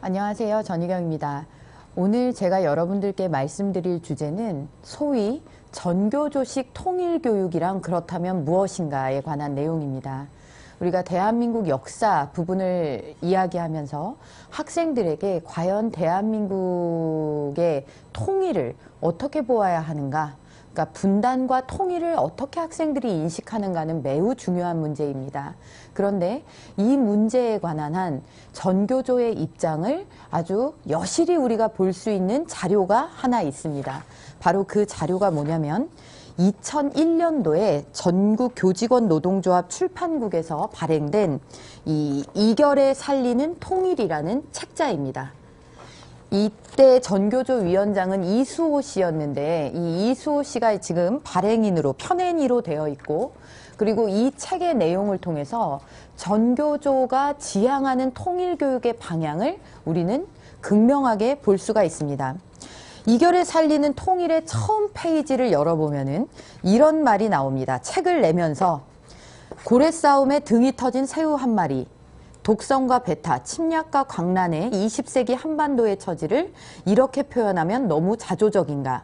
안녕하세요. 전희경입니다. 오늘 제가 여러분들께 말씀드릴 주제는 소위 전교조식 통일교육이란 그렇다면 무엇인가에 관한 내용입니다. 우리가 대한민국 역사 부분을 이야기하면서 학생들에게 과연 대한민국의 통일을 어떻게 보아야 하는가, 그러니까 분단과 통일을 어떻게 학생들이 인식하는가는 매우 중요한 문제입니다. 그런데 이 문제에 관한 한 전교조의 입장을 아주 여실히 우리가 볼 수 있는 자료가 하나 있습니다. 바로 그 자료가 뭐냐면 2001년도에 전국교직원 노동조합 출판국에서 발행된 이 이결에 살리는 통일이라는 책자입니다. 이때 전교조 위원장은 이수호 씨였는데 이 이수호 씨가 지금 발행인으로 편행이로 되어 있고, 그리고 이 책의 내용을 통해서 전교조가 지향하는 통일교육의 방향을 우리는 극명하게 볼 수가 있습니다. 이결에 살리는 통일의 처음 페이지를 열어보면은 이런 말이 나옵니다. 책을 내면서 고래 싸움에 등이 터진 새우 한 마리, 독성과 배타, 침략과 광란의 20세기 한반도의 처지를 이렇게 표현하면 너무 자조적인가?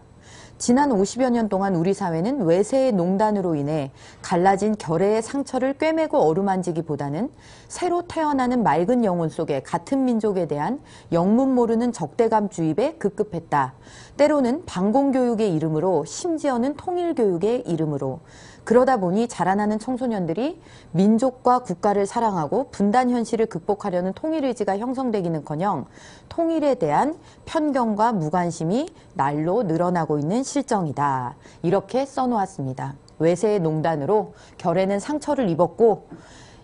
지난 50여 년 동안 우리 사회는 외세의 농단으로 인해 갈라진 결의의 상처를 꿰매고 어루만지기보다는 새로 태어나는 맑은 영혼 속에 같은 민족에 대한 영문 모르는 적대감 주입에 급급했다. 때로는 반공교육의 이름으로, 심지어는 통일교육의 이름으로. 그러다 보니 자라나는 청소년들이 민족과 국가를 사랑하고 분단 현실을 극복하려는 통일의지가 형성되기는커녕 통일에 대한 편견과 무관심이 날로 늘어나고 있는 실정이다. 이렇게 써놓았습니다. 외세의 농단으로 결에는 상처를 입었고,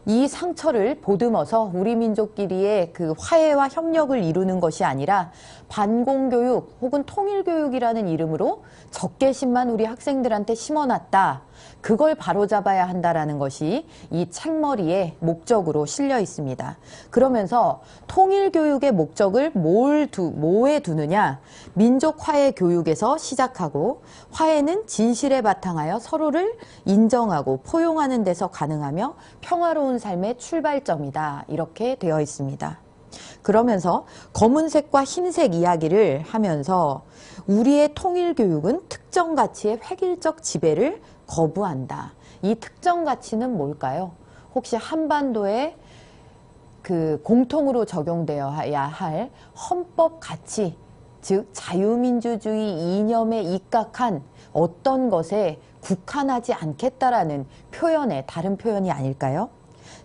이 상처를 보듬어서 우리 민족끼리의 그 화해와 협력을 이루는 것이 아니라 반공교육 혹은 통일교육이라는 이름으로 적개심만 우리 학생들한테 심어놨다. 그걸 바로잡아야 한다라는 것이 이 책머리의 목적으로 실려 있습니다. 그러면서 통일교육의 목적을 뭐에 두느냐? 민족 화해 교육에서 시작하고, 화해는 진실에 바탕하여 서로를 인정하고 포용하는 데서 가능하며 평화로운 삶의 출발점이다. 이렇게 되어 있습니다. 그러면서 검은색과 흰색 이야기를 하면서 우리의 통일교육은 특정 가치의 획일적 지배를 거부한다. 이 특정 가치는 뭘까요? 혹시 한반도에 그 공통으로 적용되어야 할 헌법 가치, 즉 자유민주주의 이념에 입각한 어떤 것에 국한하지 않겠다라는 표현의 다른 표현이 아닐까요?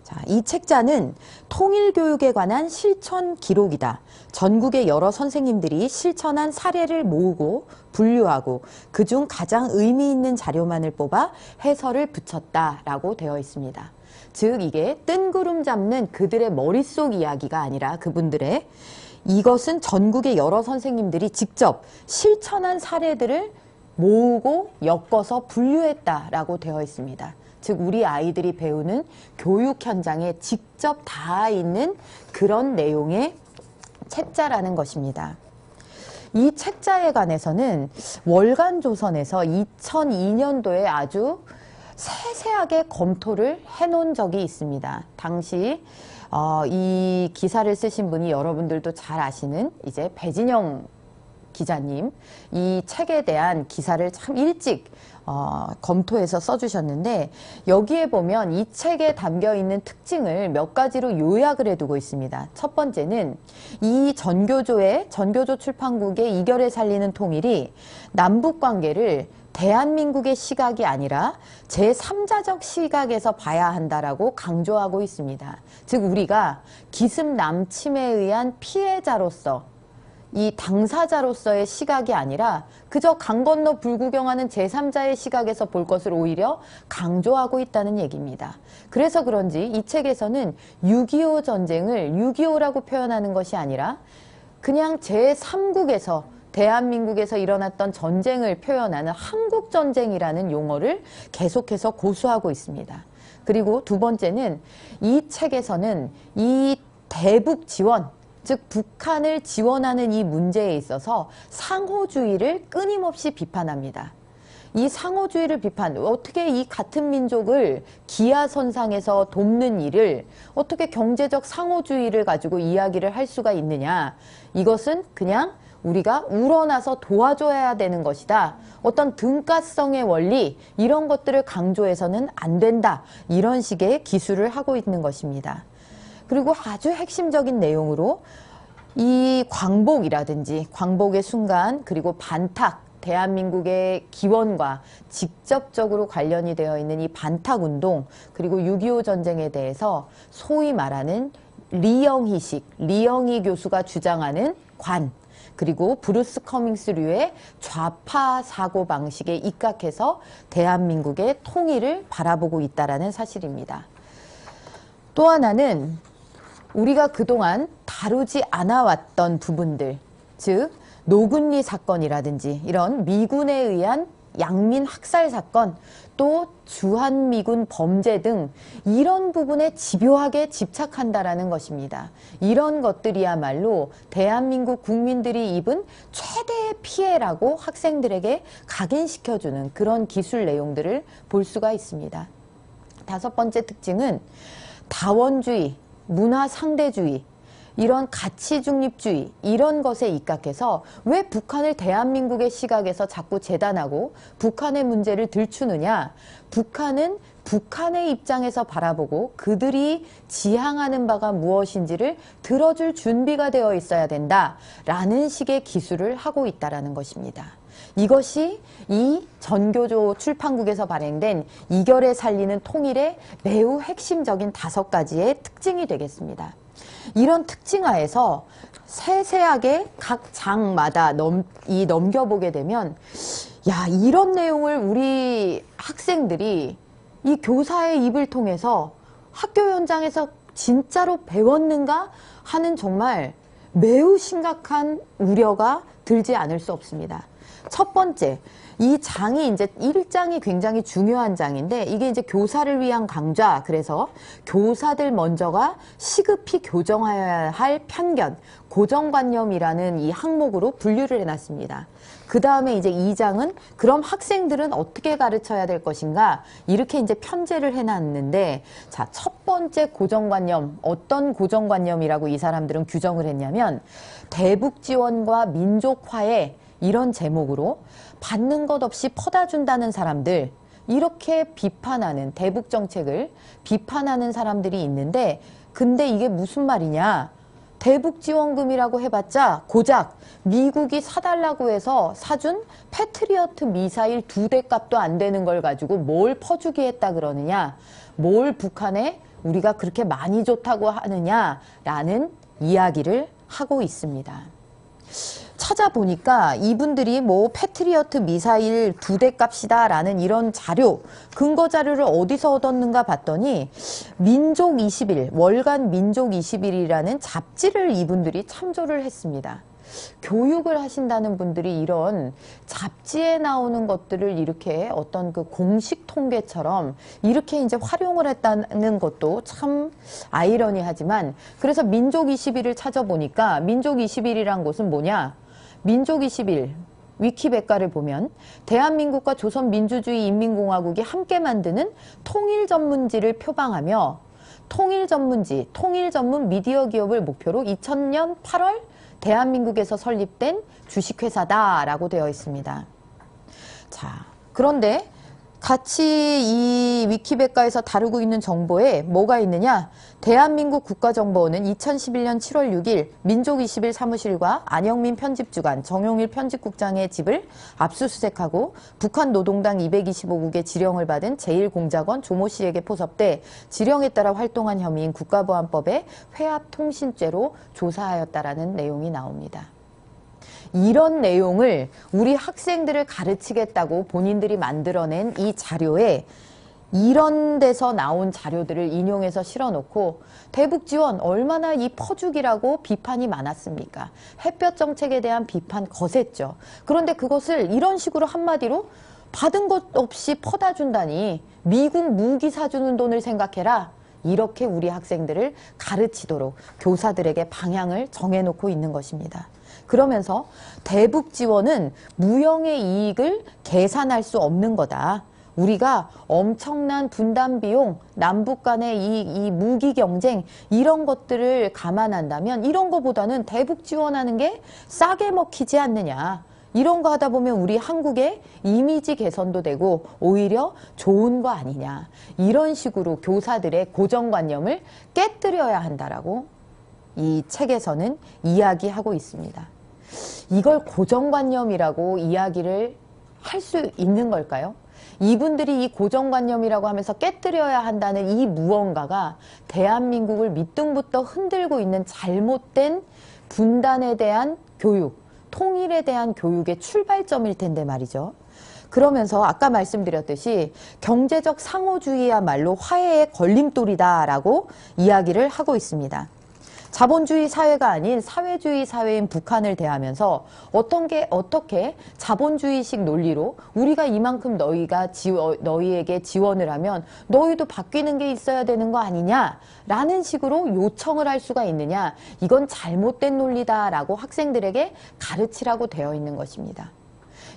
자, 이 책자는 통일교육에 관한 실천 기록이다. 전국의 여러 선생님들이 실천한 사례를 모으고 분류하고 그중 가장 의미 있는 자료만을 뽑아 해설을 붙였다라고 되어 있습니다. 즉 이게 뜬구름 잡는 그들의 머릿속 이야기가 아니라 그분들의, 이것은 전국의 여러 선생님들이 직접 실천한 사례들을 모으고 엮어서 분류했다라고 되어 있습니다. 즉 우리 아이들이 배우는 교육 현장에 직접 닿아 있는 그런 내용의 책자라는 것입니다. 이 책자에 관해서는 월간조선에서 2002년도에 아주 세세하게 검토를 해놓은 적이 있습니다. 당시 이 기사를 쓰신 분이 여러분들도 잘 아시는 이제 배진영 기자님, 이 책에 대한 기사를 참 일찍 검토해서 써주셨는데, 여기에 보면 이 책에 담겨있는 특징을 몇 가지로 요약을 해두고 있습니다. 첫 번째는 이 전교조 출판국의 이결에 살리는 통일이 남북관계를 대한민국의 시각이 아니라 제3자적 시각에서 봐야 한다라고 강조하고 있습니다. 즉 우리가 기습 남침에 의한 피해자로서, 이 당사자로서의 시각이 아니라 그저 강 건너 불구경하는 제3자의 시각에서 볼 것을 오히려 강조하고 있다는 얘기입니다. 그래서 그런지 이 책에서는 6.25 전쟁을 6.25라고 표현하는 것이 아니라 그냥 제3국에서, 대한민국에서 일어났던 전쟁을 표현하는 한국전쟁이라는 용어를 계속해서 고수하고 있습니다. 그리고 두 번째는 이 책에서는 이 대북 지원, 즉 북한을 지원하는 이 문제에 있어서 상호주의를 끊임없이 비판합니다. 이 상호주의를 비판, 어떻게 이 같은 민족을 기하선상에서 돕는 일을 어떻게 경제적 상호주의를 가지고 이야기를 할 수가 있느냐. 이것은 그냥 우리가 우러나서 도와줘야 되는 것이다. 어떤 등가성의 원리 이런 것들을 강조해서는 안 된다. 이런 식의 기술을 하고 있는 것입니다. 그리고 아주 핵심적인 내용으로 이 광복이라든지 광복의 순간 그리고 반탁 대한민국의 기원과 직접적으로 관련이 되어 있는 이 반탁운동 그리고 6.25 전쟁에 대해서 소위 말하는 리영희식, 리영희 교수가 주장하는 관 그리고 브루스 커밍스류의 좌파 사고방식에 입각해서 대한민국의 통일을 바라보고 있다는 사실입니다. 또 하나는 우리가 그동안 다루지 않아왔던 부분들, 즉 노근리 사건이라든지 이런 미군에 의한 양민 학살 사건, 또 주한미군 범죄 등 이런 부분에 집요하게 집착한다라는 것입니다. 이런 것들이야말로 대한민국 국민들이 입은 최대의 피해라고 학생들에게 각인시켜주는 그런 기술 내용들을 볼 수가 있습니다. 다섯 번째 특징은 다원주의, 문화상대주의, 이런 가치중립주의 이런 것에 입각해서 왜 북한을 대한민국의 시각에서 자꾸 재단하고 북한의 문제를 들추느냐. 북한은 북한의 입장에서 바라보고 그들이 지향하는 바가 무엇인지를 들어줄 준비가 되어 있어야 된다라는 식의 기술을 하고 있다는 것입니다. 이것이 이 전교조 출판국에서 발행된 이결에 살리는 통일의 매우 핵심적인 5가지의 특징이 되겠습니다. 이런 특징하에서 세세하게 각 장마다 넘겨보게 되면 야, 이런 내용을 우리 학생들이 이 교사의 입을 통해서 학교 현장에서 진짜로 배웠는가 하는 정말 매우 심각한 우려가 들지 않을 수 없습니다. 첫 번째, 이 장이 이제 1장이 굉장히 중요한 장인데 이게 이제 교사를 위한 강좌, 그래서 교사들 먼저가 시급히 교정해야 할 편견, 고정관념이라는 이 항목으로 분류를 해놨습니다. 그 다음에 이제 2장은 그럼 학생들은 어떻게 가르쳐야 될 것인가 이렇게 이제 편제를 해놨는데 자, 첫 번째 고정관념, 어떤 고정관념이라고 이 사람들은 규정을 했냐면 대북지원과 민족화에 이런 제목으로 받는 것 없이 퍼다 준다는 사람들, 이렇게 비판하는 대북 정책을 비판하는 사람들이 있는데 근데 이게 무슨 말이냐. 대북 지원금이라고 해봤자 고작 미국이 사달라고 해서 사준 패트리어트 미사일 2대 값도 안 되는 걸 가지고 뭘 퍼주기 했다 그러느냐. 뭘 북한에 우리가 그렇게 많이 좋다고 하느냐라는 이야기를 하고 있습니다. 찾아보니까 이분들이 뭐 패트리어트 미사일 2대 값이다 라는 이런 자료, 근거 자료를 어디서 얻었는가 봤더니 민족 20일, 월간 민족 20일이라는 잡지를 이분들이 참조를 했습니다. 교육을 하신다는 분들이 이런 잡지에 나오는 것들을 이렇게 어떤 그 공식 통계처럼 이렇게 이제 활용을 했다는 것도 참 아이러니하지만, 그래서 민족 20일을 찾아보니까 민족 20일이란 곳은 뭐냐? 민족 20일 위키백과를 보면 대한민국과 조선민주주의 인민공화국이 함께 만드는 통일전문지를 표방하며 통일전문지, 통일전문 미디어 기업을 목표로 2000년 8월 대한민국에서 설립된 주식회사다라고 되어 있습니다. 자, 그런데 같이 이 위키백과에서 다루고 있는 정보에 뭐가 있느냐? 대한민국 국가정보원은 2011년 7월 6일 민족20일 사무실과 안영민 편집주간, 정용일 편집국장의 집을 압수수색하고 북한 노동당 225국의 지령을 받은 제1공작원 조모 씨에게 포섭돼 지령에 따라 활동한 혐의인 국가보안법의 회합통신죄로 조사하였다라는 내용이 나옵니다. 이런 내용을 우리 학생들을 가르치겠다고 본인들이 만들어낸 이 자료에 이런 데서 나온 자료들을 인용해서 실어놓고 대북 지원 얼마나 이 퍼주기라고 비판이 많았습니까? 햇볕 정책에 대한 비판 거셌죠. 그런데 그것을 이런 식으로 한마디로 받은 것 없이 퍼다 준다니 미국 무기 사주는 돈을 생각해라. 이렇게 우리 학생들을 가르치도록 교사들에게 방향을 정해놓고 있는 것입니다. 그러면서 대북 지원은 무형의 이익을 계산할 수 없는 거다. 우리가 엄청난 분담 비용, 남북 간의 이 무기 경쟁 이런 것들을 감안한다면 이런 거보다는 대북 지원하는 게 싸게 먹히지 않느냐. 이런 거 하다 보면 우리 한국의 이미지 개선도 되고 오히려 좋은 거 아니냐. 이런 식으로 교사들의 고정관념을 깨뜨려야 한다라고 이 책에서는 이야기하고 있습니다. 이걸 고정관념이라고 이야기를 할 수 있는 걸까요? 이분들이 이 고정관념이라고 하면서 깨뜨려야 한다는 이 무언가가 대한민국을 밑둥부터 흔들고 있는 잘못된 분단에 대한 교육, 통일에 대한 교육의 출발점일 텐데 말이죠. 그러면서 아까 말씀드렸듯이 경제적 상호주의야말로 화해의 걸림돌이다라고 이야기를 하고 있습니다. 자본주의 사회가 아닌 사회주의 사회인 북한을 대하면서 어떻게 자본주의식 논리로 우리가 이만큼 너희에게 지원을 하면 너희도 바뀌는 게 있어야 되는 거 아니냐라는 식으로 요청을 할 수가 있느냐. 이건 잘못된 논리다라고 학생들에게 가르치라고 되어 있는 것입니다.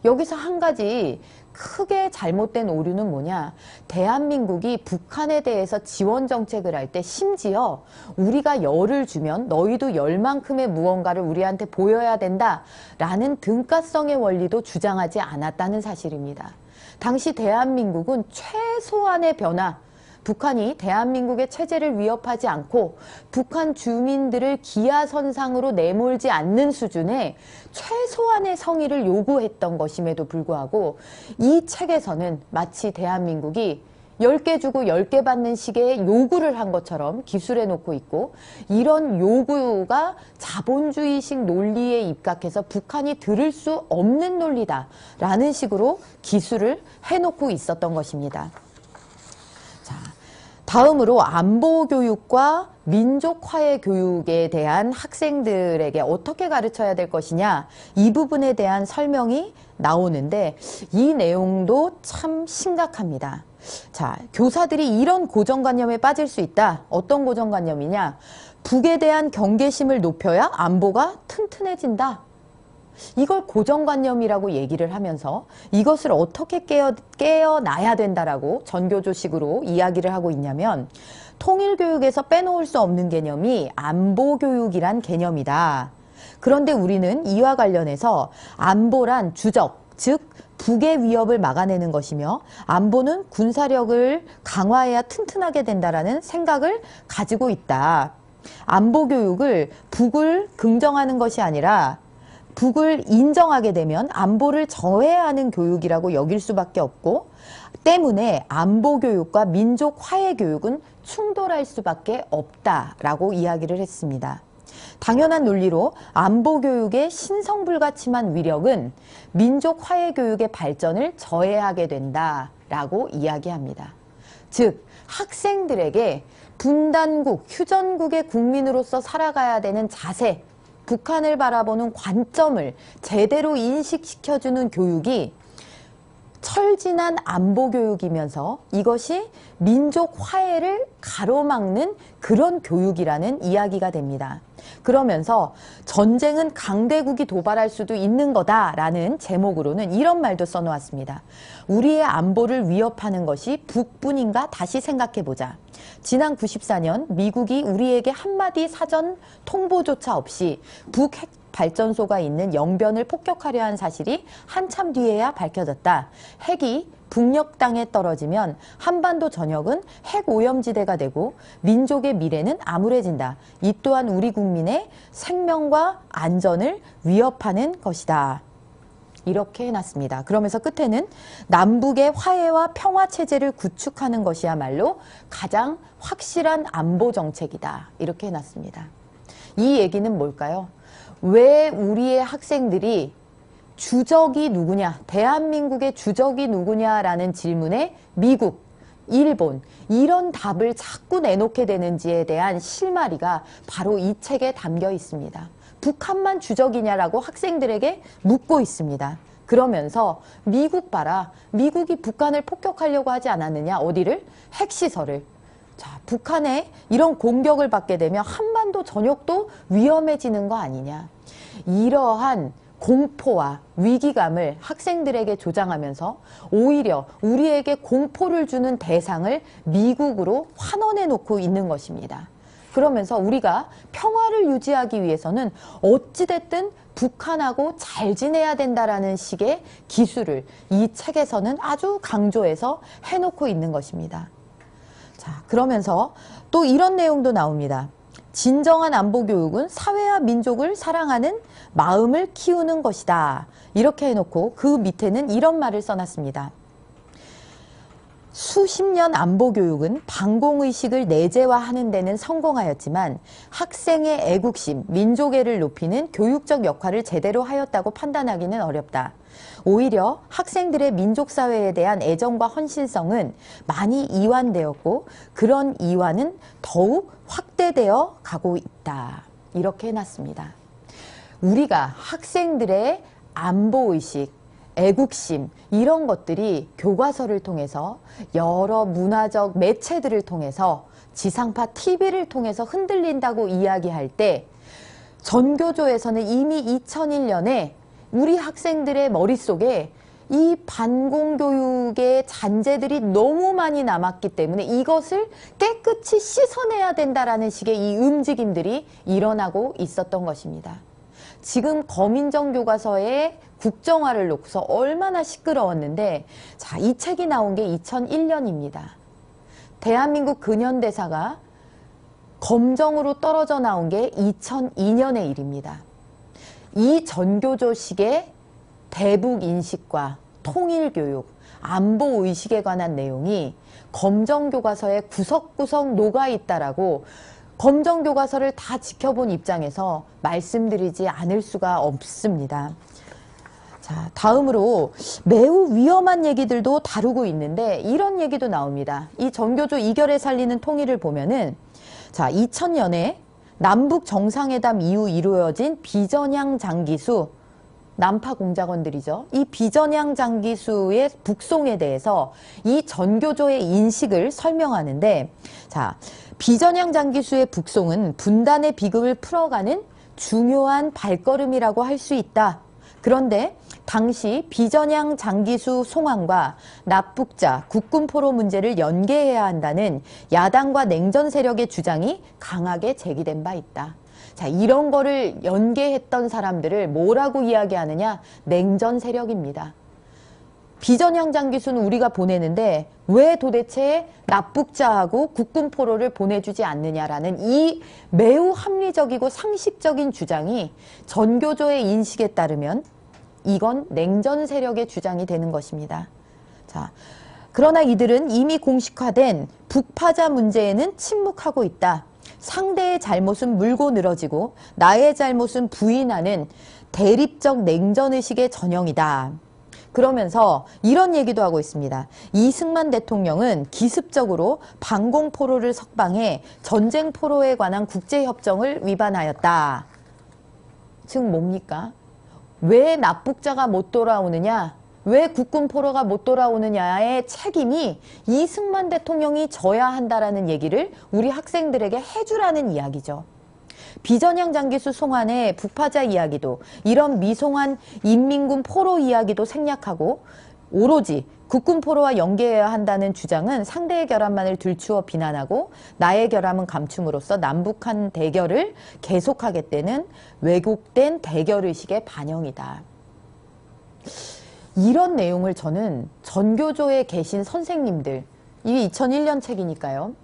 여기서 한 가지 크게 잘못된 오류는 뭐냐. 대한민국이 북한에 대해서 지원 정책을 할 때 심지어 우리가 열을 주면 너희도 열만큼의 무언가를 우리한테 보여야 된다라는 등가성의 원리도 주장하지 않았다는 사실입니다. 당시 대한민국은 최소한의 변화, 북한이 대한민국의 체제를 위협하지 않고 북한 주민들을 기하선상으로 내몰지 않는 수준의 최소한의 성의를 요구했던 것임에도 불구하고 이 책에서는 마치 대한민국이 10개 주고 10개 받는 식의 요구를 한 것처럼 기술해 놓고 있고 이런 요구가 자본주의식 논리에 입각해서 북한이 들을 수 없는 논리다라는 식으로 기술을 해놓고 있었던 것입니다. 자, 다음으로 안보교육과 민족화해 교육에 대한 학생들에게 어떻게 가르쳐야 될 것이냐 이 부분에 대한 설명이 나오는데 이 내용도 참 심각합니다. 자, 교사들이 이런 고정관념에 빠질 수 있다. 어떤 고정관념이냐? 북에 대한 경계심을 높여야 안보가 튼튼해진다. 이걸 고정관념이라고 얘기를 하면서 이것을 어떻게 깨어나야 된다라고 전교조식으로 이야기를 하고 있냐면 통일교육에서 빼놓을 수 없는 개념이 안보교육이란 개념이다. 그런데 우리는 이와 관련해서 안보란 주적, 즉 북의 위협을 막아내는 것이며 안보는 군사력을 강화해야 튼튼하게 된다라는 생각을 가지고 있다. 안보교육을 북을 긍정하는 것이 아니라 북을 인정하게 되면 안보를 저해하는 교육이라고 여길 수밖에 없고 때문에 안보교육과 민족 화해 교육은 충돌할 수밖에 없다라고 이야기를 했습니다. 당연한 논리로 안보교육의 신성불가침한 위력은 민족 화해 교육의 발전을 저해하게 된다라고 이야기합니다. 즉 학생들에게 분단국, 휴전국의 국민으로서 살아가야 되는 자세, 북한을 바라보는 관점을 제대로 인식시켜주는 교육이 철진한 안보교육이면서 이것이 민족 화해를 가로막는 그런 교육이라는 이야기가 됩니다. 그러면서 전쟁은 강대국이 도발할 수도 있는 거다라는 제목으로는 이런 말도 써놓았습니다. 우리의 안보를 위협하는 것이 북뿐인가 다시 생각해보자. 지난 94년 미국이 우리에게 한마디 사전 통보조차 없이 북 핵 발전소가 있는 영변을 폭격하려 한 사실이 한참 뒤에야 밝혀졌다. 핵이 북녘 땅에 떨어지면 한반도 전역은 핵 오염지대가 되고 민족의 미래는 암울해진다. 이 또한 우리 국민의 생명과 안전을 위협하는 것이다. 이렇게 해놨습니다. 그러면서 끝에는 남북의 화해와 평화 체제를 구축하는 것이야말로 가장 확실한 안보 정책이다. 이렇게 해놨습니다. 이 얘기는 뭘까요? 왜 우리의 학생들이 주적이 누구냐, 대한민국의 주적이 누구냐라는 질문에 미국, 일본 이런 답을 자꾸 내놓게 되는지에 대한 실마리가 바로 이 책에 담겨 있습니다. 북한만 주적이냐라고 학생들에게 묻고 있습니다. 그러면서 미국 봐라. 미국이 북한을 폭격하려고 하지 않았느냐. 어디를? 핵시설을. 자, 북한에 이런 공격을 받게 되면 한반도 전역도 위험해지는 거 아니냐. 이러한 공포와 위기감을 학생들에게 조장하면서 오히려 우리에게 공포를 주는 대상을 미국으로 환원해 놓고 있는 것입니다. 그러면서 우리가 평화를 유지하기 위해서는 어찌됐든 북한하고 잘 지내야 된다라는 식의 기술을 이 책에서는 아주 강조해서 해놓고 있는 것입니다. 자, 그러면서 또 이런 내용도 나옵니다. 진정한 안보교육은 사회와 민족을 사랑하는 마음을 키우는 것이다. 이렇게 해놓고 그 밑에는 이런 말을 써놨습니다. 수십 년 안보교육은 반공의식을 내재화하는 데는 성공하였지만 학생의 애국심, 민족애를 높이는 교육적 역할을 제대로 하였다고 판단하기는 어렵다. 오히려 학생들의 민족사회에 대한 애정과 헌신성은 많이 이완되었고 그런 이완은 더욱 확대되어 가고 있다. 이렇게 해놨습니다. 우리가 학생들의 안보의식, 애국심 이런 것들이 교과서를 통해서 여러 문화적 매체들을 통해서 지상파 TV를 통해서 흔들린다고 이야기할 때 전교조에서는 이미 2001년에 우리 학생들의 머릿속에 이 반공교육의 잔재들이 너무 많이 남았기 때문에 이것을 깨끗이 씻어내야 된다라는 식의 이 움직임들이 일어나고 있었던 것입니다. 지금 거민정 교과서의 국정화를 놓고서 얼마나 시끄러웠는데 자, 이 책이 나온 게 2001년입니다. 대한민국 근현대사가 검정으로 떨어져 나온 게 2002년의 일입니다. 이 전교조식의 대북인식과 통일교육, 안보의식에 관한 내용이 검정교과서에 구석구석 녹아있다라고 검정교과서를 다 지켜본 입장에서 말씀드리지 않을 수가 없습니다. 자, 다음으로 매우 위험한 얘기들도 다루고 있는데 이런 얘기도 나옵니다. 이 전교조 이결에 살리는 통일을 보면은 자, 2000년에 남북 정상회담 이후 이루어진 비전향 장기수 남파 공작원들이죠. 이 비전향 장기수의 북송에 대해서 이 전교조의 인식을 설명하는데 자, 비전향 장기수의 북송은 분단의 비극을 풀어가는 중요한 발걸음이라고 할 수 있다. 그런데 당시 비전향 장기수 송환과 납북자, 국군포로 문제를 연계해야 한다는 야당과 냉전 세력의 주장이 강하게 제기된 바 있다. 자, 이런 거를 연계했던 사람들을 뭐라고 이야기하느냐? 냉전 세력입니다. 비전향 장기수는 우리가 보내는데 왜 도대체 납북자하고 국군포로를 보내주지 않느냐라는 이 매우 합리적이고 상식적인 주장이 전교조의 인식에 따르면 이건 냉전 세력의 주장이 되는 것입니다. 자, 그러나 이들은 이미 공식화된 북파자 문제에는 침묵하고 있다. 상대의 잘못은 물고 늘어지고 나의 잘못은 부인하는 대립적 냉전의식의 전형이다. 그러면서 이런 얘기도 하고 있습니다. 이승만 대통령은 기습적으로 반공포로를 석방해 전쟁포로에 관한 국제협정을 위반하였다. 즉 뭡니까? 왜 납북자가 못 돌아오느냐? 왜 국군포로가 못 돌아오느냐의 책임이 이승만 대통령이 져야 한다라는 얘기를 우리 학생들에게 해주라는 이야기죠. 비전향 장기수 송환의 북파자 이야기도 이런 미송환 인민군 포로 이야기도 생략하고 오로지 국군포로와 연계해야 한다는 주장은 상대의 결함만을 들추어 비난하고 나의 결함은 감춤으로써 남북한 대결을 계속하겠다는 왜곡된 대결의식의 반영이다. 이런 내용을 저는 전교조에 계신 선생님들, 이게 2001년 책이니까요.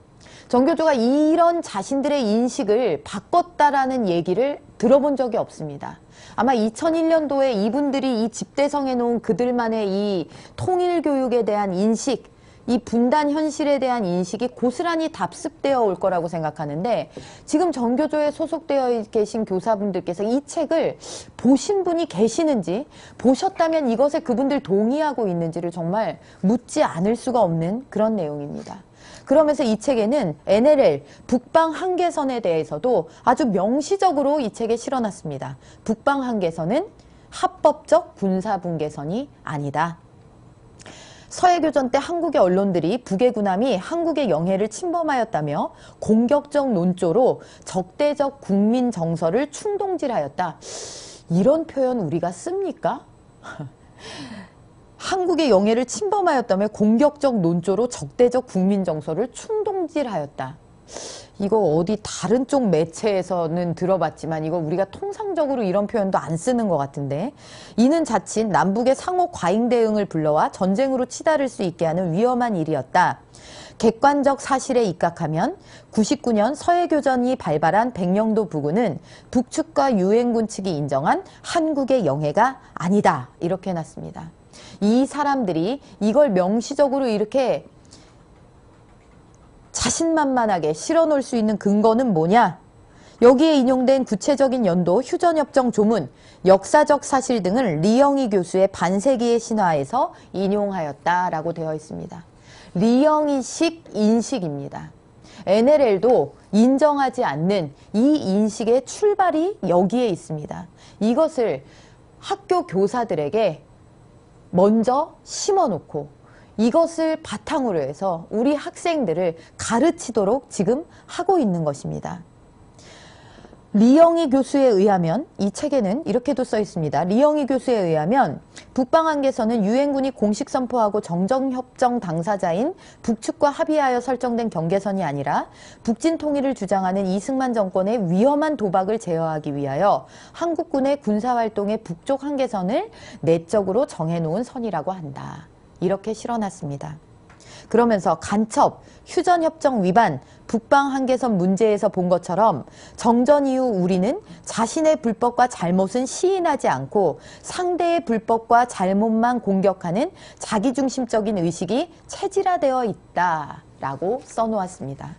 전교조가 이런 자신들의 인식을 바꿨다라는 얘기를 들어본 적이 없습니다. 아마 2001년도에 이분들이 이 집대성해 놓은 그들만의 이 통일교육에 대한 인식, 이 분단 현실에 대한 인식이 고스란히 답습되어 올 거라고 생각하는데 지금 전교조에 소속되어 계신 교사분들께서 이 책을 보신 분이 계시는지 보셨다면 이것에 그분들 동의하고 있는지를 정말 묻지 않을 수가 없는 그런 내용입니다. 그러면서 이 책에는 NLL, 북방 한계선에 대해서도 아주 명시적으로 이 책에 실어놨습니다. 북방 한계선은 합법적 군사분계선이 아니다. 서해교전 때 한국의 언론들이 북의 군함이 한국의 영해를 침범하였다며 공격적 논조로 적대적 국민 정서를 충동질하였다. 이런 표현 우리가 씁니까? 한국의 영해를 침범하였다며 공격적 논조로 적대적 국민 정서를 충동질하였다. 이거 어디 다른 쪽 매체에서는 들어봤지만 이거 우리가 통상적으로 이런 표현도 안 쓰는 것 같은데, 이는 자칫 남북의 상호 과잉 대응을 불러와 전쟁으로 치달을 수 있게 하는 위험한 일이었다. 객관적 사실에 입각하면 99년 서해교전이 발발한 백령도 부근은 북측과 유엔군 측이 인정한 한국의 영해가 아니다. 이렇게 해놨습니다. 이 사람들이 이걸 명시적으로 이렇게 자신만만하게 실어놓을 수 있는 근거는 뭐냐? 여기에 인용된 구체적인 연도, 휴전협정 조문, 역사적 사실 등을 리영희 교수의 반세기의 신화에서 인용하였다라고 되어 있습니다. 리영희식 인식입니다. NLL도 인정하지 않는 이 인식의 출발이 여기에 있습니다. 이것을 학교 교사들에게 먼저 심어놓고 이것을 바탕으로 해서 우리 학생들을 가르치도록 지금 하고 있는 것입니다. 리영희 교수에 의하면, 이 책에는 이렇게도 써 있습니다. 리영희 교수에 의하면 북방한계선은 유엔군이 공식 선포하고 정전협정 당사자인 북측과 합의하여 설정된 경계선이 아니라 북진 통일을 주장하는 이승만 정권의 위험한 도박을 제어하기 위하여 한국군의 군사활동의 북쪽 한계선을 내적으로 정해놓은 선이라고 한다. 이렇게 실어놨습니다. 그러면서 간첩, 휴전협정 위반, 북방 한계선 문제에서 본 것처럼 정전 이후 우리는 자신의 불법과 잘못은 시인하지 않고 상대의 불법과 잘못만 공격하는 자기중심적인 의식이 체질화되어 있다라고 써놓았습니다.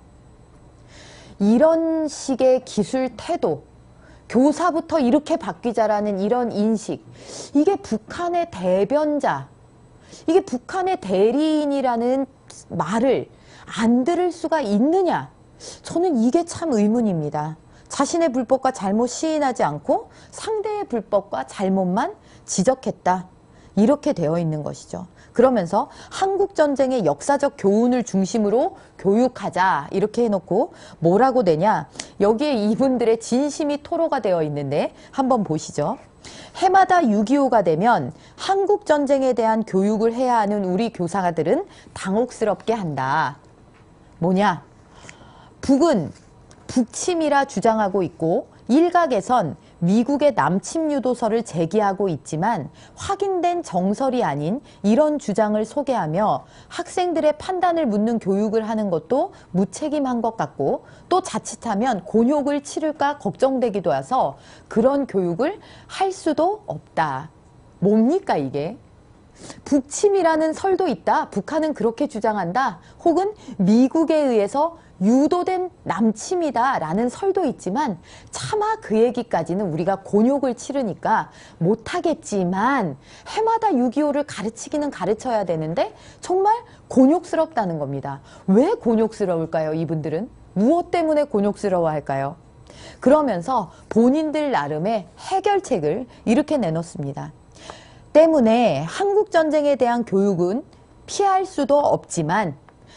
이런 식의 기술 태도, 교사부터 이렇게 바뀌자라는 이런 인식, 이게 북한의 대변자, 이게 북한의 대리인이라는 말을 안 들을 수가 있느냐? 저는 이게 참 의문입니다. 자신의 불법과 잘못 시인하지 않고 상대의 불법과 잘못만 지적했다. 이렇게 되어 있는 것이죠. 그러면서 한국전쟁의 역사적 교훈을 중심으로 교육하자 이렇게 해놓고 뭐라고 되냐? 여기에 이분들의 진심이 토로가 되어 있는데 한번 보시죠. 해마다 6.25가 되면 한국전쟁에 대한 교육을 해야 하는 우리 교사들은 당혹스럽게 한다. 뭐냐? 북은 북침이라 주장하고 있고 일각에선 미국의 남침 유도서를 제기하고 있지만 확인된 정설이 아닌 이런 주장을 소개하며 학생들의 판단을 묻는 교육을 하는 것도 무책임한 것 같고 또 자칫하면 곤욕을 치를까 걱정되기도 해서 그런 교육을 할 수도 없다. 뭡니까 이게? 북침이라는 설도 있다. 북한은 그렇게 주장한다. 혹은 미국에 의해서 유도된 남침이다 라는 설도 있지만 차마 그 얘기까지는 우리가 곤욕을 치르니까 못하겠지만 해마다 6.25를 가르치기는 가르쳐야 되는데 정말 곤욕스럽다는 겁니다. 왜 곤욕스러울까요? 이분들은 무엇 때문에 곤욕스러워 할까요? 그러면서 본인들 나름의 해결책을 이렇게 내놓습니다. 때문에 한국전쟁에 대한 교육은 피할 수도 없지만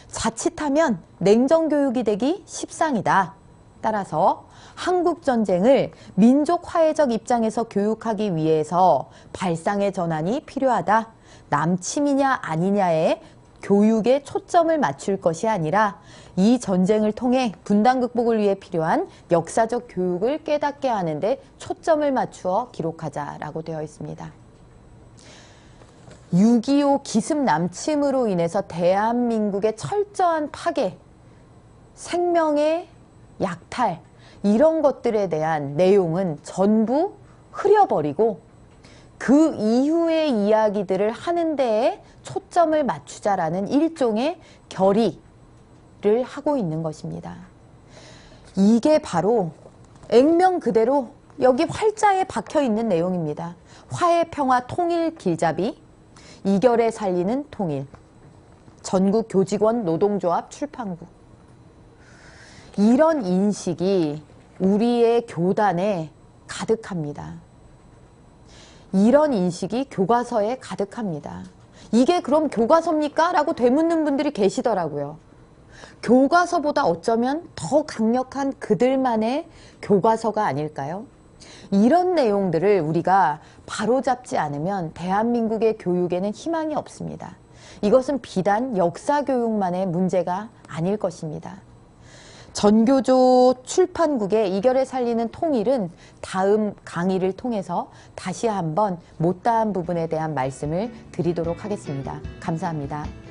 자칫하면 냉정교육이 되기 십상이다. 따라서 한국전쟁을 민족화해적 입장에서 교육하기 위해서 발상의 전환이 필요하다. 남침이냐 아니냐에 교육에 초점을 맞출 것이 아니라 이 전쟁을 통해 분단 극복을 위해 필요한 역사적 교육을 깨닫게 하는데 초점을 맞추어 기록하자라고 되어 있습니다. 6.25 기습 남침으로 인해서 대한민국의 철저한 파괴, 생명의 약탈 이런 것들에 대한 내용은 전부 흐려버리고 그 이후의 이야기들을 하는 데에 초점을 맞추자라는 일종의 결의를 하고 있는 것입니다. 이게 바로 액면 그대로 여기 활자에 박혀 있는 내용입니다. 화해, 평화, 통일, 길잡이, 이결에 살리는 통일, 전국 교직원 노동조합 출판국. 이런 인식이 우리의 교단에 가득합니다. 이런 인식이 교과서에 가득합니다. 이게 그럼 교과서입니까? 라고 되묻는 분들이 계시더라고요. 교과서보다 어쩌면 더 강력한 그들만의 교과서가 아닐까요? 이런 내용들을 우리가 바로잡지 않으면 대한민국의 교육에는 희망이 없습니다. 이것은 비단 역사 교육만의 문제가 아닐 것입니다. 전교조 출판국의 이결에 살리는 통일은 다음 강의를 통해서 다시 한번 못다한 부분에 대한 말씀을 드리도록 하겠습니다. 감사합니다.